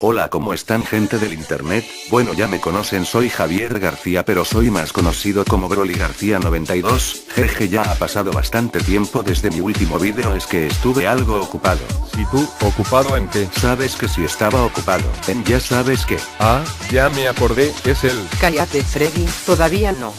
Hola, ¿cómo están, gente del internet? Bueno, ya me conocen, soy Javier García, pero soy más conocido como Broly García 92. Jeje, ya ha pasado bastante tiempo desde mi último vídeo, es que estuve algo ocupado. ¿Y tú, ocupado en qué? Sabes que si estaba ocupado en ya sabes qué. Ah, ya me acordé, es el... Cállate, Freddy, todavía no.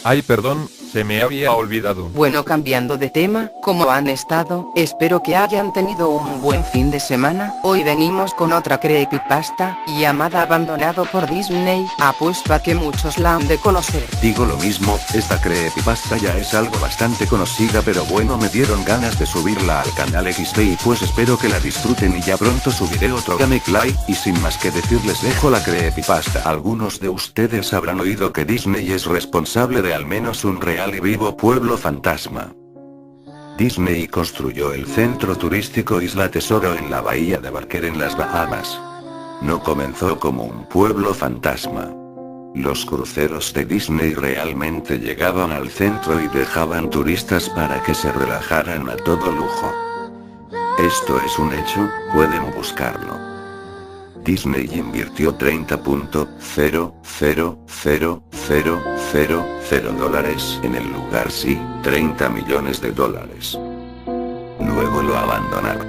Ay, perdón, se me había olvidado. Bueno, cambiando de tema, ¿cómo han estado? Espero que hayan tenido un buen fin de semana. Hoy venimos con otra creepypasta, llamada Abandonado por Disney. Apuesto a que muchos la han de conocer. Digo lo mismo, esta creepypasta ya es algo bastante conocida, pero bueno, me dieron ganas de subirla al canal XD y pues espero que la disfruten y ya pronto subiré otro gameplay, y sin más que decir les dejo la creepypasta. Algunos de ustedes habrán oído que Disney es responsable de al menos un real y vivo pueblo fantasma. Disney construyó el centro turístico Isla Tesoro en la bahía de Barker en las Bahamas. No comenzó como un pueblo fantasma. Los cruceros de Disney realmente llegaban al centro y dejaban turistas para que se relajaran a todo lujo. Esto es un hecho, pueden buscarlo. Disney invirtió $30.00000 en el lugar, sí, $30 millones. Luego lo abandonaron.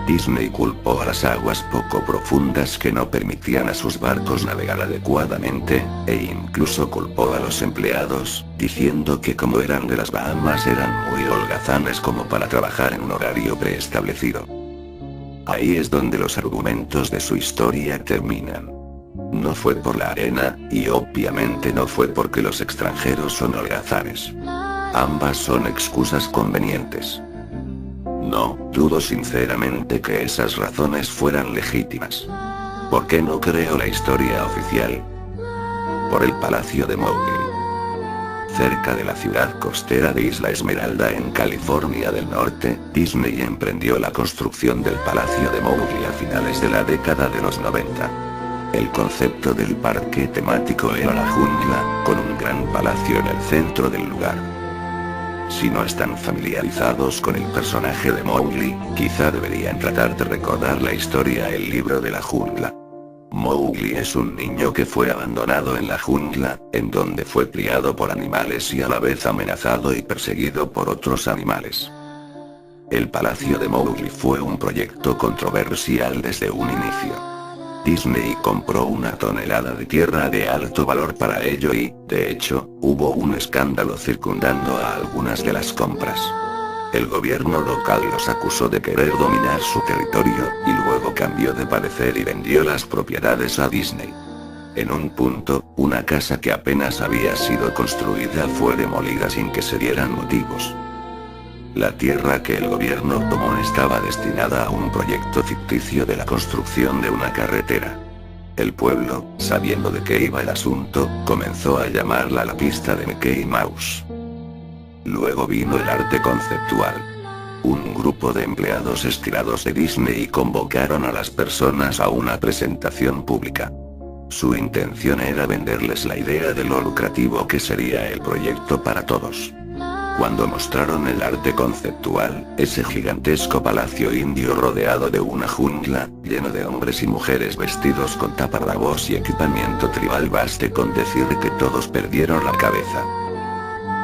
Disney culpó a las aguas poco profundas que no permitían a sus barcos navegar adecuadamente, e incluso culpó a los empleados, diciendo que como eran de las Bahamas eran muy holgazanes como para trabajar en un horario preestablecido. Ahí es donde los argumentos de su historia terminan. No fue por la arena, y obviamente no fue porque los extranjeros son holgazanes. Ambas son excusas convenientes. No, dudo sinceramente que esas razones fueran legítimas. ¿Por qué no creo la historia oficial? Por el Palacio de Mowgli. Cerca de la ciudad costera de Isla Esmeralda en California del Norte, Disney emprendió la construcción del Palacio de Mowgli a finales de la década de los 90. El concepto del parque temático era la jungla, con un gran palacio en el centro del lugar. Si no están familiarizados con el personaje de Mowgli, quizá deberían tratar de recordar la historia El libro de la jungla. Mowgli es un niño que fue abandonado en la jungla, en donde fue criado por animales y a la vez amenazado y perseguido por otros animales. El Palacio de Mowgli fue un proyecto controversial desde un inicio. Disney compró 1 tonelada de tierra de alto valor para ello y, de hecho, hubo un escándalo circundando a algunas de las compras. El gobierno local los acusó de querer dominar su territorio, y luego cambió de parecer y vendió las propiedades a Disney. En un punto, una casa que apenas había sido construida fue demolida sin que se dieran motivos. La tierra que el gobierno tomó estaba destinada a un proyecto ficticio de la construcción de una carretera. El pueblo, sabiendo de qué iba el asunto, comenzó a llamarla la pista de Mickey Mouse. Luego vino el arte conceptual. Un grupo de empleados estirados de Disney convocaron a las personas a una presentación pública. Su intención era venderles la idea de lo lucrativo que sería el proyecto para todos. Cuando mostraron el arte conceptual, ese gigantesco palacio indio rodeado de una jungla, lleno de hombres y mujeres vestidos con taparrabos y equipamiento tribal, baste con decir que todos perdieron la cabeza.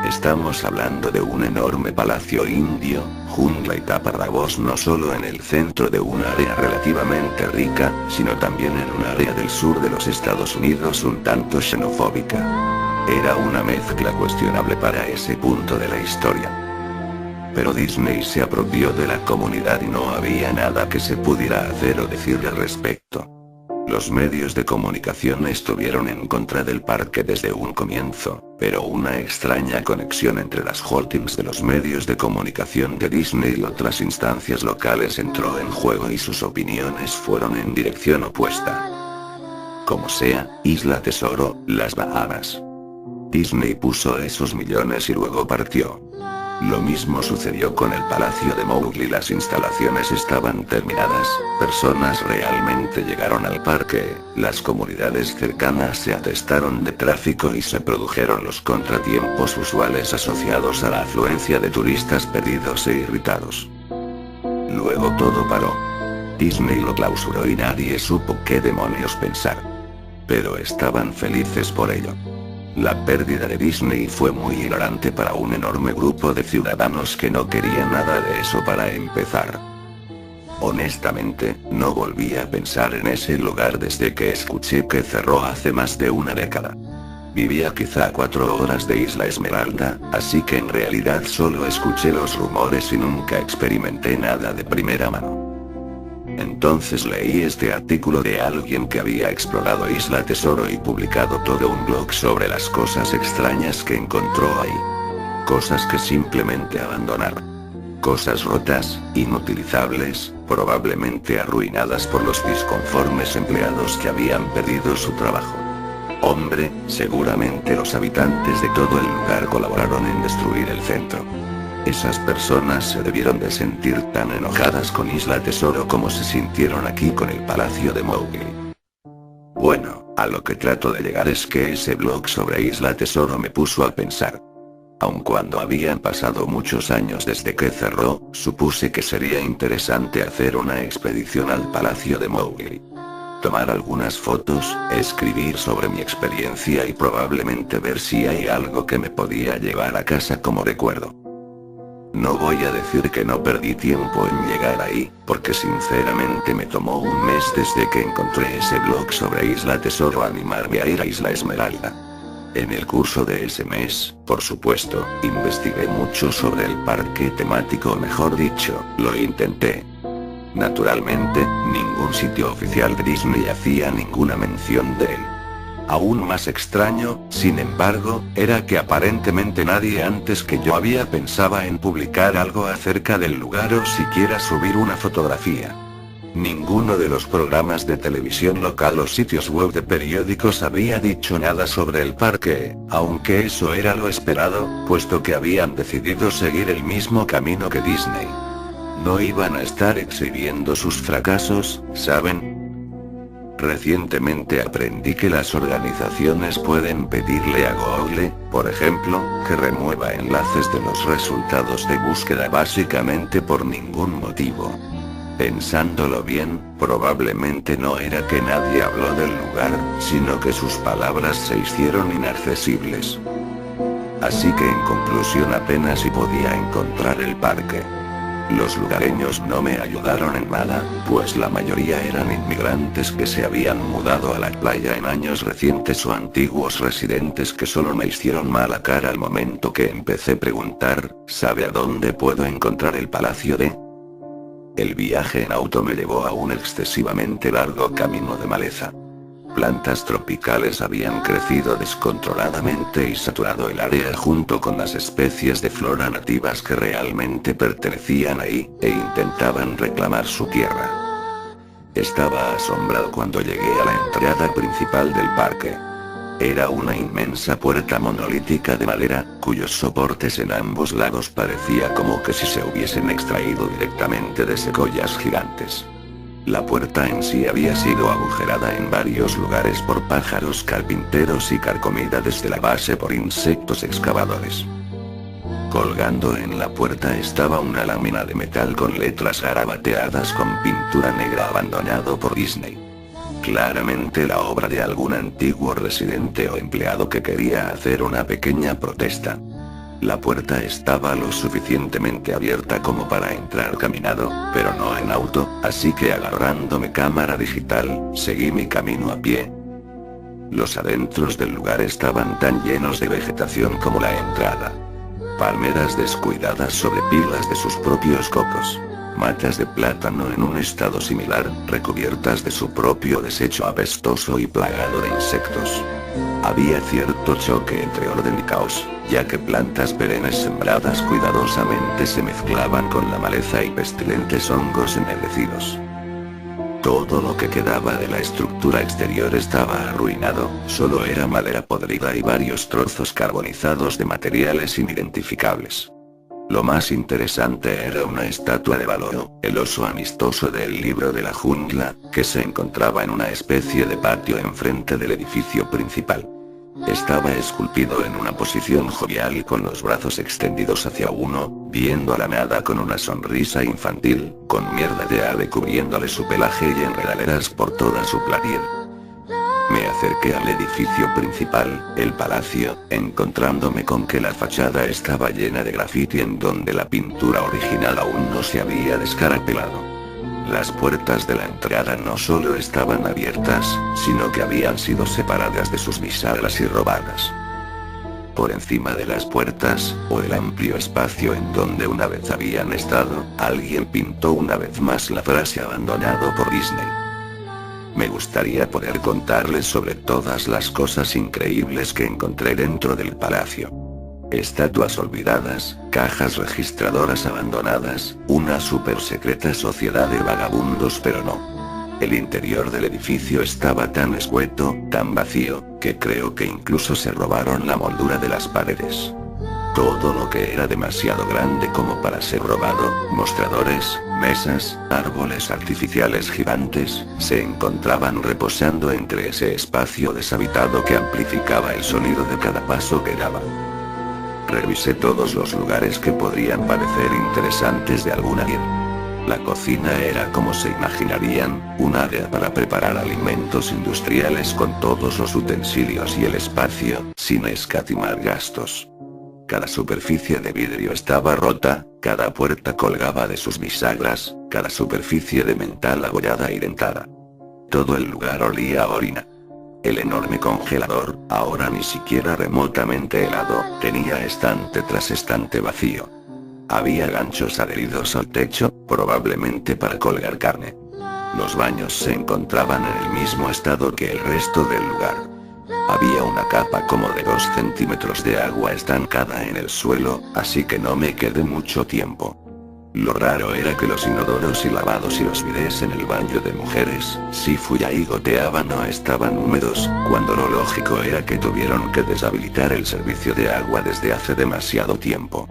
Estamos hablando de un enorme palacio indio, jungla y taparrabos no solo en el centro de un área relativamente rica, sino también en un área del sur de los Estados Unidos un tanto xenofóbica. Era una mezcla cuestionable para ese punto de la historia. Pero Disney se apropió de la comunidad y no había nada que se pudiera hacer o decir al respecto. Los medios de comunicación estuvieron en contra del parque desde un comienzo, pero una extraña conexión entre las holdings de los medios de comunicación de Disney y otras instancias locales entró en juego y sus opiniones fueron en dirección opuesta. Como sea, Isla Tesoro, las Bahamas. Disney puso esos millones y luego partió. Lo mismo sucedió con el Palacio de Mowgli. Las instalaciones estaban terminadas, personas realmente llegaron al parque, las comunidades cercanas se atestaron de tráfico y se produjeron los contratiempos usuales asociados a la afluencia de turistas perdidos e irritados. Luego todo paró. Disney lo clausuró y nadie supo qué demonios pensar. Pero estaban felices por ello. La pérdida de Disney fue muy hilarante para un enorme grupo de ciudadanos que no querían nada de eso para empezar. Honestamente, no volví a pensar en ese lugar desde que escuché que cerró hace más de una década. Vivía quizá a 4 horas de Isla Esmeralda, así que en realidad solo escuché los rumores y nunca experimenté nada de primera mano. Entonces leí este artículo de alguien que había explorado Isla Tesoro y publicado todo un blog sobre las cosas extrañas que encontró ahí. Cosas que simplemente abandonaron. Cosas rotas, inutilizables, probablemente arruinadas por los disconformes empleados que habían perdido su trabajo. Hombre, seguramente los habitantes de todo el lugar colaboraron en destruir el centro. Esas personas se debieron de sentir tan enojadas con Isla Tesoro como se sintieron aquí con el Palacio de Mowgli. Bueno, a lo que trato de llegar es que ese blog sobre Isla Tesoro me puso a pensar. Aun cuando habían pasado muchos años desde que cerró, supuse que sería interesante hacer una expedición al Palacio de Mowgli. Tomar algunas fotos, escribir sobre mi experiencia y probablemente ver si hay algo que me podía llevar a casa como recuerdo. No voy a decir que no perdí tiempo en llegar ahí, porque sinceramente me tomó un mes desde que encontré ese blog sobre Isla Tesoro a animarme a ir a Isla Esmeralda. En el curso de ese mes, por supuesto, investigué mucho sobre el parque temático, o mejor dicho, lo intenté. Naturalmente, ningún sitio oficial de Disney hacía ninguna mención de él. Aún más extraño, sin embargo, era que aparentemente nadie antes que yo había pensado en publicar algo acerca del lugar o siquiera subir una fotografía. Ninguno de los programas de televisión local o sitios web de periódicos había dicho nada sobre el parque, aunque eso era lo esperado, puesto que habían decidido seguir el mismo camino que Disney. No iban a estar exhibiendo sus fracasos, ¿saben? Recientemente aprendí que las organizaciones pueden pedirle a Google, por ejemplo, que remueva enlaces de los resultados de búsqueda básicamente por ningún motivo. Pensándolo bien, probablemente no era que nadie habló del lugar, sino que sus palabras se hicieron inaccesibles. Así que en conclusión apenas si podía encontrar el parque. Los lugareños no me ayudaron en nada, pues la mayoría eran inmigrantes que se habían mudado a la playa en años recientes o antiguos residentes que solo me hicieron mala cara al momento que empecé a preguntar, ¿sabe a dónde puedo encontrar el Palacio de? El viaje en auto me llevó a un excesivamente largo camino de maleza. Plantas tropicales habían crecido descontroladamente y saturado el área junto con las especies de flora nativas que realmente pertenecían ahí, e intentaban reclamar su tierra. Estaba asombrado cuando llegué a la entrada principal del parque. Era una inmensa puerta monolítica de madera, cuyos soportes en ambos lados parecía como que si se hubiesen extraído directamente de secoyas gigantes. La puerta en sí había sido agujerada en varios lugares por pájaros carpinteros y carcomida desde la base por insectos excavadores. Colgando en la puerta estaba una lámina de metal con letras garabateadas con pintura negra abandonado por Disney. Claramente la obra de algún antiguo residente o empleado que quería hacer una pequeña protesta. La puerta estaba lo suficientemente abierta como para entrar caminado, pero no en auto, así que agarrando mi cámara digital, seguí mi camino a pie. Los adentros del lugar estaban tan llenos de vegetación como la entrada. Palmeras descuidadas sobre pilas de sus propios cocos. Matas de plátano en un estado similar, recubiertas de su propio desecho apestoso y plagado de insectos. Había cierto choque entre orden y caos, ya que plantas perennes sembradas cuidadosamente se mezclaban con la maleza y pestilentes hongos ennegrecidos. Todo lo que quedaba de la estructura exterior estaba arruinado, solo era madera podrida y varios trozos carbonizados de materiales inidentificables. Lo más interesante era una estatua de Baloo, el oso amistoso del libro de la jungla, que se encontraba en una especie de patio enfrente del edificio principal. Estaba esculpido en una posición jovial con los brazos extendidos hacia uno, viendo a la nada con una sonrisa infantil, con mierda de ave cubriéndole su pelaje y enredaderas por toda su piel. Me acerqué al edificio principal, el palacio, encontrándome con que la fachada estaba llena de grafiti en donde la pintura original aún no se había descarapelado. Las puertas de la entrada no solo estaban abiertas, sino que habían sido separadas de sus bisagras y robadas. Por encima de las puertas, o el amplio espacio en donde una vez habían estado, alguien pintó una vez más la frase "abandonado por Disney". Me gustaría poder contarles sobre todas las cosas increíbles que encontré dentro del palacio. Estatuas olvidadas, cajas registradoras abandonadas, una super secreta sociedad de vagabundos, pero no. El interior del edificio estaba tan escueto, tan vacío, que creo que incluso se robaron la moldura de las paredes. Todo lo que era demasiado grande como para ser robado, mostradores, mesas, árboles artificiales gigantes, se encontraban reposando entre ese espacio deshabitado que amplificaba el sonido de cada paso que daba. Revisé todos los lugares que podrían parecer interesantes de algún alguien. La cocina era, como se imaginarían, un área para preparar alimentos industriales con todos los utensilios y el espacio, sin escatimar gastos. Cada superficie de vidrio estaba rota, cada puerta colgaba de sus bisagras, cada superficie de metal abollada y dentada. Todo el lugar olía a orina. El enorme congelador, ahora ni siquiera remotamente helado, tenía estante tras estante vacío. Había ganchos adheridos al techo, probablemente para colgar carne. Los baños se encontraban en el mismo estado que el resto del lugar. Había una capa como de 2 centímetros de agua estancada en el suelo, así que no me quedé mucho tiempo. Lo raro era que los inodoros y lavados y los bidés en el baño de mujeres, si fui ahí goteaban o estaban húmedos, cuando lo lógico era que tuvieron que deshabilitar el servicio de agua desde hace demasiado tiempo.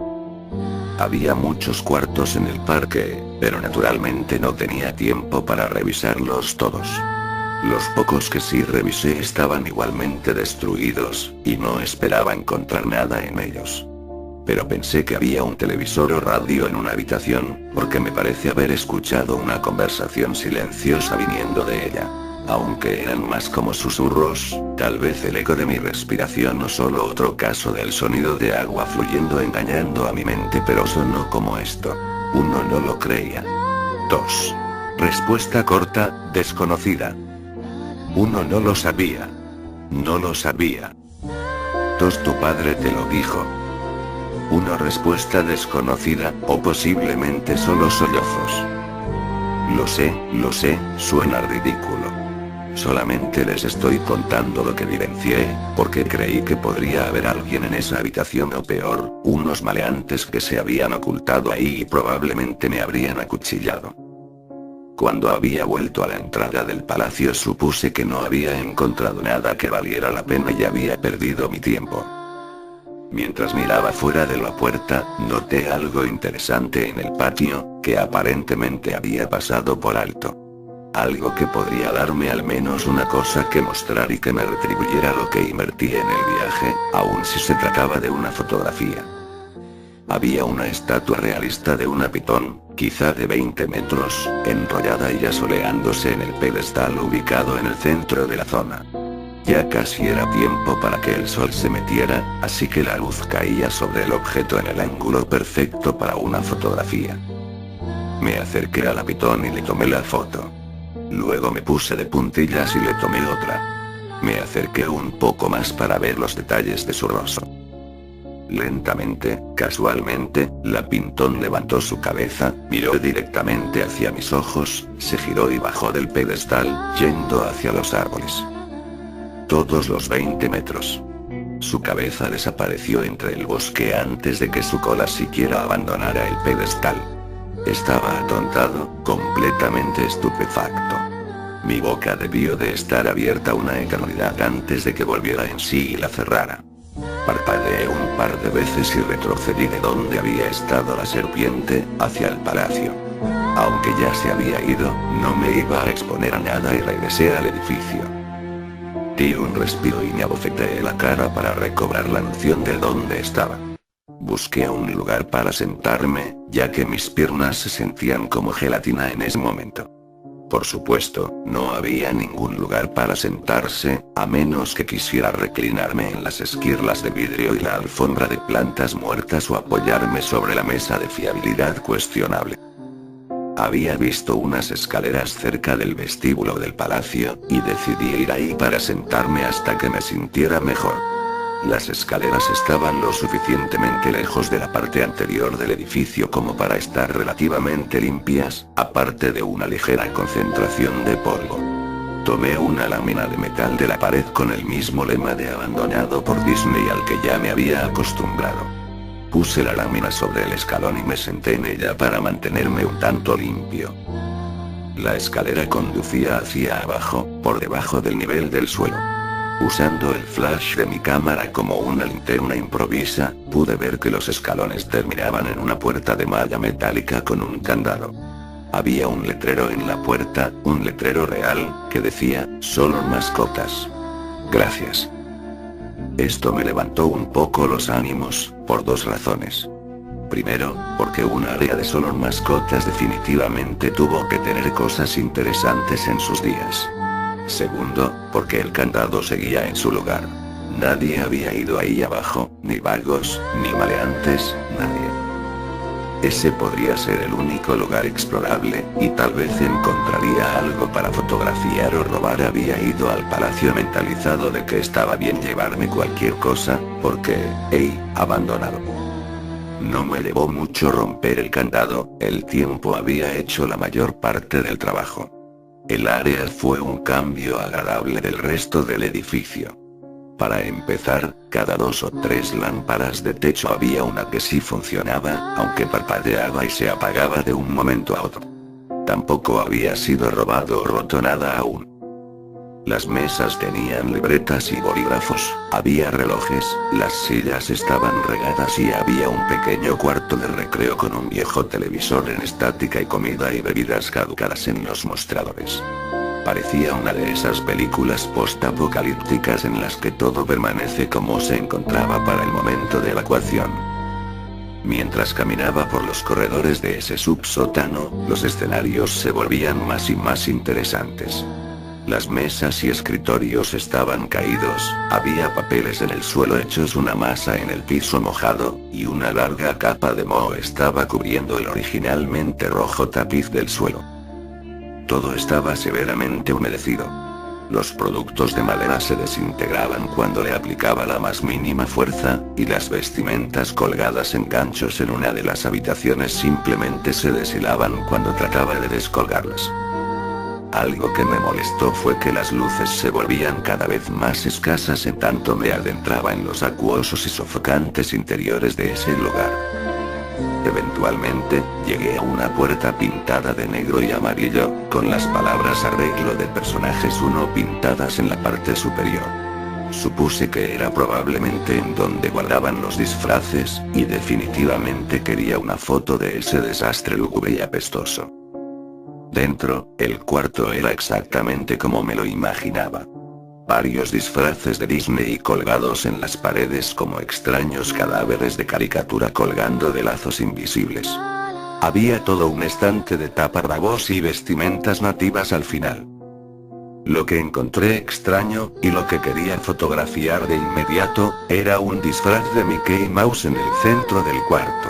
Había muchos cuartos en el parque, pero naturalmente no tenía tiempo para revisarlos todos. Los pocos que sí revisé estaban igualmente destruidos, y no esperaba encontrar nada en ellos. Pero pensé que había un televisor o radio en una habitación, porque me parece haber escuchado una conversación silenciosa viniendo de ella. Aunque eran más como susurros, tal vez el eco de mi respiración o solo otro caso del sonido de agua fluyendo engañando a mi mente, pero sonó como esto. Uno no lo creía. 2. Respuesta corta, desconocida. Uno no lo sabía. No lo sabía. 2. Tu padre te lo dijo. 1. Respuesta desconocida, o posiblemente solo sollozos. Lo sé, suena ridículo. Solamente les estoy contando lo que vivencié, porque creí que podría haber alguien en esa habitación o peor, unos maleantes que se habían ocultado ahí y probablemente me habrían acuchillado. Cuando había vuelto a la entrada del palacio supuse que no había encontrado nada que valiera la pena y había perdido mi tiempo. Mientras miraba fuera de la puerta, noté algo interesante en el patio, que aparentemente había pasado por alto. Algo que podría darme al menos una cosa que mostrar y que me retribuyera lo que invertí en el viaje, aun si se trataba de una fotografía. Había una estatua realista de una pitón, quizá de 20 metros, enrollada y asoleándose en el pedestal ubicado en el centro de la zona. Ya casi era tiempo para que el sol se metiera, así que la luz caía sobre el objeto en el ángulo perfecto para una fotografía. Me acerqué a la pitón y le tomé la foto. Luego me puse de puntillas y le tomé otra. Me acerqué un poco más para ver los detalles de su rostro. Lentamente, casualmente, la pitón levantó su cabeza, miró directamente hacia mis ojos, se giró y bajó del pedestal, yendo hacia los árboles. Todos los 20 metros. Su cabeza desapareció entre el bosque antes de que su cola siquiera abandonara el pedestal. Estaba atontado, completamente estupefacto. Mi boca debió de estar abierta una eternidad antes de que volviera en sí y la cerrara. Parpadeé un par de veces y retrocedí de donde había estado la serpiente, hacia el palacio. Aunque ya se había ido, no me iba a exponer a nada y regresé al edificio. Di un respiro y me abofeteé la cara para recobrar la noción de dónde estaba. Busqué un lugar para sentarme, ya que mis piernas se sentían como gelatina en ese momento. Por supuesto, no había ningún lugar para sentarse, a menos que quisiera reclinarme en las esquirlas de vidrio y la alfombra de plantas muertas o apoyarme sobre la mesa de fiabilidad cuestionable. Había visto unas escaleras cerca del vestíbulo del palacio, y decidí ir ahí para sentarme hasta que me sintiera mejor. Las escaleras estaban lo suficientemente lejos de la parte anterior del edificio como para estar relativamente limpias, aparte de una ligera concentración de polvo. Tomé una lámina de metal de la pared con el mismo lema de abandonado por Disney al que ya me había acostumbrado. Puse la lámina sobre el escalón y me senté en ella para mantenerme un tanto limpio. La escalera conducía hacia abajo, por debajo del nivel del suelo. Usando el flash de mi cámara como una linterna improvisa, pude ver que los escalones terminaban en una puerta de malla metálica con un candado. Había un letrero en la puerta, un letrero real, que decía, "Solo mascotas. Gracias". Esto me levantó un poco los ánimos, por dos razones. Primero, porque un área de solo mascotas definitivamente tuvo que tener cosas interesantes en sus días. Segundo, porque el candado seguía en su lugar. Nadie había ido ahí abajo, ni vagos, ni maleantes, nadie. Ese podría ser el único lugar explorable, y tal vez encontraría algo para fotografiar o robar. Había ido al palacio mentalizado de que estaba bien llevarme cualquier cosa, porque, abandonado. No me llevó mucho romper el candado, el tiempo había hecho la mayor parte del trabajo. El área fue un cambio agradable del resto del edificio. Para empezar, cada 2 o 3 lámparas de techo había una que sí funcionaba, aunque parpadeaba y se apagaba de un momento a otro. Tampoco había sido robado o roto nada aún. Las mesas tenían libretas y bolígrafos, había relojes, las sillas estaban regadas y había un pequeño cuarto de recreo con un viejo televisor en estática y comida y bebidas caducadas en los mostradores. Parecía una de esas películas post-apocalípticas en las que todo permanece como se encontraba para el momento de evacuación. Mientras caminaba por los corredores de ese subsótano, los escenarios se volvían más y más interesantes. Las mesas y escritorios estaban caídos, había papeles en el suelo hechos una masa en el piso mojado, y una larga capa de moho estaba cubriendo el originalmente rojo tapiz del suelo. Todo estaba severamente humedecido. Los productos de madera se desintegraban cuando le aplicaba la más mínima fuerza, y las vestimentas colgadas en ganchos en una de las habitaciones simplemente se deshilaban cuando trataba de descolgarlas. Algo que me molestó fue que las luces se volvían cada vez más escasas en tanto me adentraba en los acuosos y sofocantes interiores de ese lugar. Eventualmente, llegué a una puerta pintada de negro y amarillo, con las palabras "Arreglo de personajes 1" pintadas en la parte superior. Supuse que era probablemente en donde guardaban los disfraces, y definitivamente quería una foto de ese desastre lúgubre y apestoso. Dentro, el cuarto era exactamente como me lo imaginaba. Varios disfraces de Disney colgados en las paredes como extraños cadáveres de caricatura colgando de lazos invisibles. Había todo un estante de taparrabos y vestimentas nativas al final. Lo que encontré extraño, y lo que quería fotografiar de inmediato, era un disfraz de Mickey Mouse en el centro del cuarto.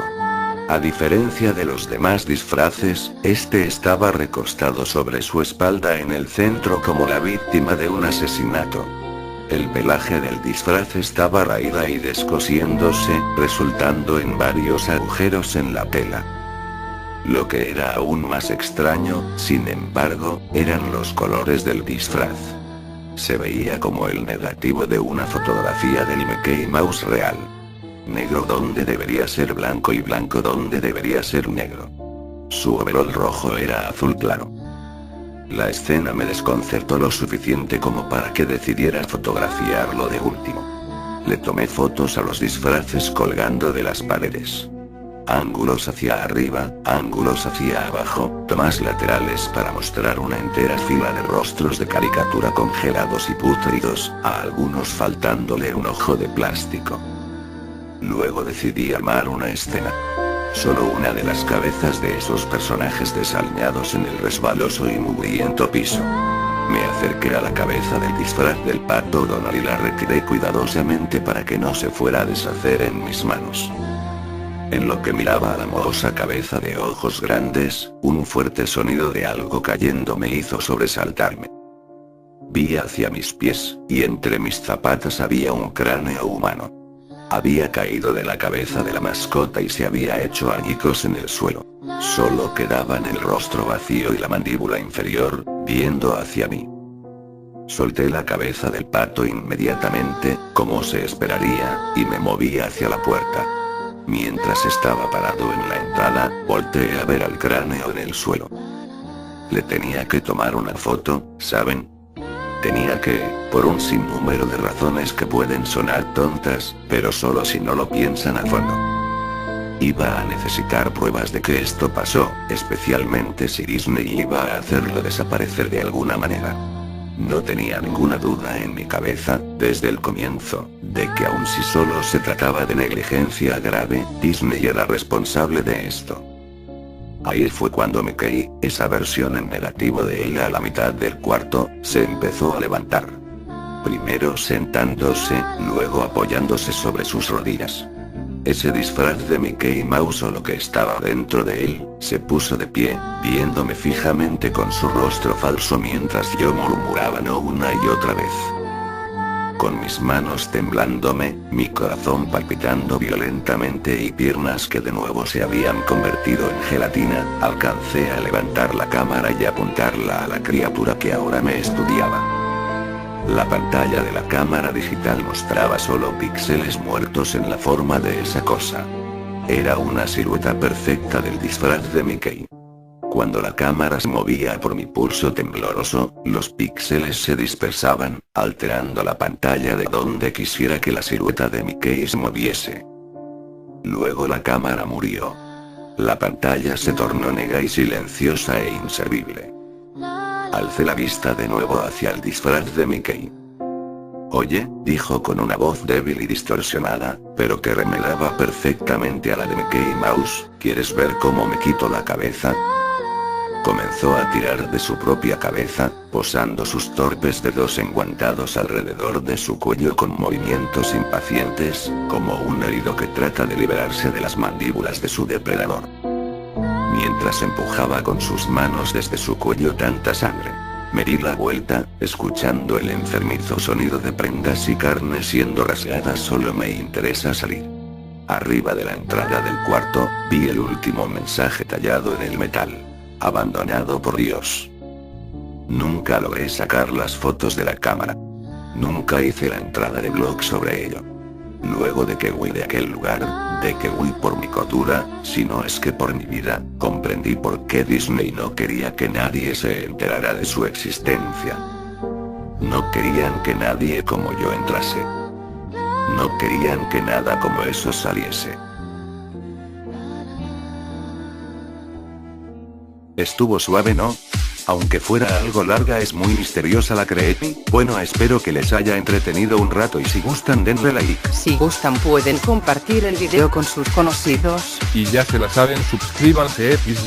A diferencia de los demás disfraces, este estaba recostado sobre su espalda en el centro como la víctima de un asesinato. El pelaje del disfraz estaba raída y descosiéndose, resultando en varios agujeros en la tela. Lo que era aún más extraño, sin embargo, eran los colores del disfraz. Se veía como el negativo de una fotografía del Mickey Mouse real. Negro donde debería ser blanco y blanco donde debería ser negro. Su overol rojo era azul claro. La escena me desconcertó lo suficiente como para que decidiera fotografiarlo de último. Le tomé fotos a los disfraces colgando de las paredes. ángulos hacia arriba, ángulos hacia abajo, tomas laterales para mostrar una entera fila de rostros de caricatura congelados y pútridos, a algunos faltándole un ojo de plástico. Luego decidí armar una escena. Solo una de las cabezas de esos personajes desaliñados en el resbaloso y mugriento piso. Me acerqué a la cabeza del disfraz del pato Donald y la retiré cuidadosamente para que no se fuera a deshacer en mis manos. En lo que miraba a la mohosa cabeza de ojos grandes, un fuerte sonido de algo cayendo me hizo sobresaltarme. Vi hacia mis pies, y entre mis zapatos había un cráneo humano. Había caído de la cabeza de la mascota y se había hecho añicos en el suelo. Solo quedaban el rostro vacío y la mandíbula inferior, viendo hacia mí. Solté la cabeza del pato inmediatamente, como se esperaría, y me moví hacia la puerta. Mientras estaba parado en la entrada, volteé a ver al cráneo en el suelo. Le tenía que tomar una foto, ¿saben? Tenía que, por un sinnúmero de razones que pueden sonar tontas, pero solo si no lo piensan a fondo. Iba a necesitar pruebas de que esto pasó, especialmente si Disney iba a hacerlo desaparecer de alguna manera. No tenía ninguna duda en mi cabeza, desde el comienzo, de que aun si solo se trataba de negligencia grave, Disney era responsable de esto. Ahí fue cuando Mickey, esa versión en negativo de ella a la mitad del cuarto, se empezó a levantar. Primero sentándose, luego apoyándose sobre sus rodillas. Ese disfraz de Mickey Mouse o lo que estaba dentro de él, se puso de pie, viéndome fijamente con su rostro falso mientras yo murmuraba no una y otra vez. Con mis manos temblándome, mi corazón palpitando violentamente y piernas que de nuevo se habían convertido en gelatina, alcancé a levantar la cámara y apuntarla a la criatura que ahora me estudiaba. La pantalla de la cámara digital mostraba solo píxeles muertos en la forma de esa cosa. Era una silueta perfecta del disfraz de Mickey. Cuando la cámara se movía por mi pulso tembloroso, los píxeles se dispersaban, alterando la pantalla de donde quisiera que la silueta de Mickey se moviese. Luego la cámara murió. La pantalla se tornó negra y silenciosa e inservible. Alcé la vista de nuevo hacia el disfraz de Mickey. Oye, dijo con una voz débil y distorsionada, pero que remelaba perfectamente a la de Mickey Mouse, ¿quieres ver cómo me quito la cabeza? Comenzó a tirar de su propia cabeza, posando sus torpes dedos enguantados alrededor de su cuello con movimientos impacientes, como un herido que trata de liberarse de las mandíbulas de su depredador. Mientras empujaba con sus manos desde su cuello tanta sangre, me di la vuelta, escuchando el enfermizo sonido de prendas y carne siendo rasgadas. Solo me interesa salir. Arriba de la entrada del cuarto, vi el último mensaje tallado en el metal. Abandonado por Dios. Nunca logré sacar las fotos de la cámara. Nunca hice la entrada de blog sobre ello. Luego de que huí de aquel lugar, de que huí por mi cordura, si no es que por mi vida, comprendí por qué Disney no quería que nadie se enterara de su existencia. No querían que nadie como yo entrase. No querían que nada como eso saliese. Estuvo suave, ¿no? Aunque fuera algo larga, es muy misteriosa la creepy. Bueno, espero que les haya entretenido un rato y si gustan denle like. Si gustan pueden compartir el video con sus conocidos. Y ya se la saben, suscríbanse.